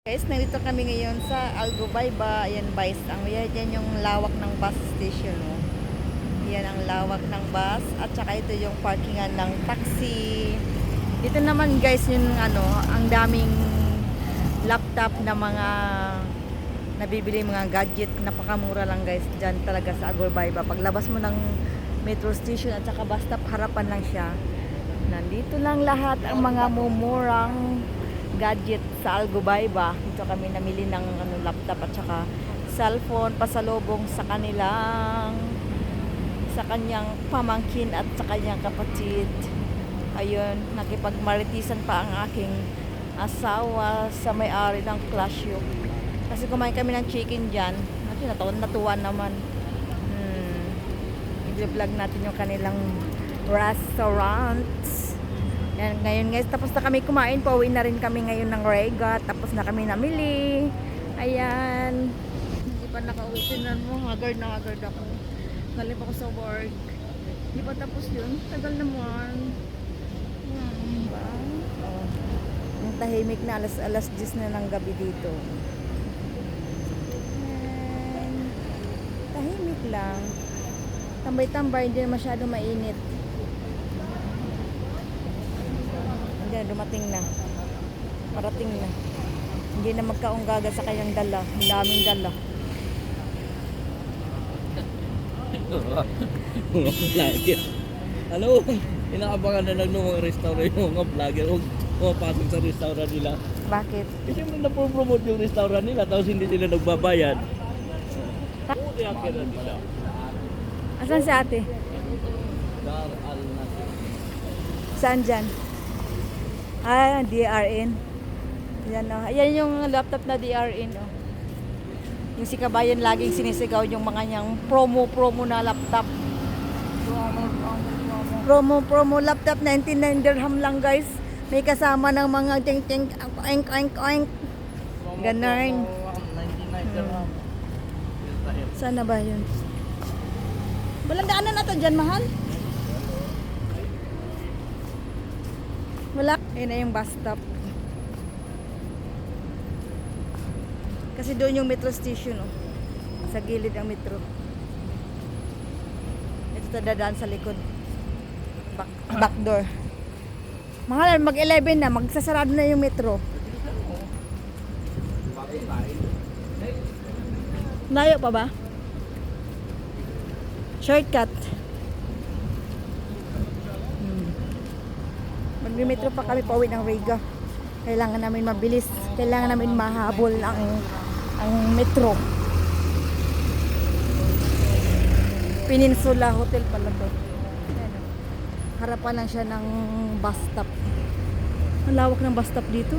Guys, nandito kami ngayon sa Algobayba. Ayan guys, yan yung lawak ng bus station. Oh. Yan ang lawak ng bus. At saka ito yung parkingan ng taxi. Dito naman guys, yung ang daming laptop na mga nabibili mga gadget. Napakamura lang guys dyan talaga sa Algobayba. Paglabas mo ng metro station at saka bus stop, harapan lang siya. Nandito lang lahat ang mga mumurang gadget sa Algobayba. Dito kami namili ng laptop at saka cellphone pasalubong sa kanyang pamangkin at sa kanyang kapatid. Ayun, nakipagmaritisan pa ang aking asawa sa may-ari ng Clash-Yok. Kasi kumain kami ng chicken dyan. Natuwa naman. I-vlog natin yung kanilang restaurant. Yan, ngayon guys, tapos na kami kumain. Pauwi na rin kami ngayon ng Rega. Tapos na kami namili. Ayan. Hindi pa nakauwi. Tinan mo, haggard na haggard ako. Galing ako sa work. Hindi pa tapos yun. Tagal naman. Diba? Oh. Ang tahimik na alas 10 na ng gabi dito. Ayan. Tahimik lang. Tambay-tambay, hindi na masyado mainit. Diyan, dumating na. Parating na. Hindi na magkaunggaga sa kanyang dala. Ang daming dala. Mga vlogger. Ano? Inaabangan na lang ng mga restaurant yung mga vlogger. Huwag pumapasok sa restaurant nila. Bakit? Eh, siyempre na-promote yung restaurant nila tapos hindi sila nagbabayad. Oo, kaya nila. Asan si ate? Dar al-Nasir. Saan dyan? Ah, DRN. Yan, oh. Ayan yung laptop na DRN. Oh. Yung si Kabayan laging sinisigaw yung mga niyang promo na laptop. Promo laptop, 99 dirham lang guys. May kasama ng mga ting oink. Ganun. 99 dirham. Sana ba yun? Walang daanan na to dyan, mahal? Wala. Ayun na yung bus stop. Kasi doon yung metro station, oh. Sa gilid ang metro. Ito dadaan sa likod. Back door. Mahal, mag-11 na. Magsasarado na yung metro. Layo pa ba? Shortcut. Magmi-metro pa kami pauwi ng Rega. Kailangan namin mabilis. Kailangan namin mahabol ang metro. Peninsula Hotel pala to. Ayan, harapan lang siya ng bus stop. Ang lawak ng bus stop dito.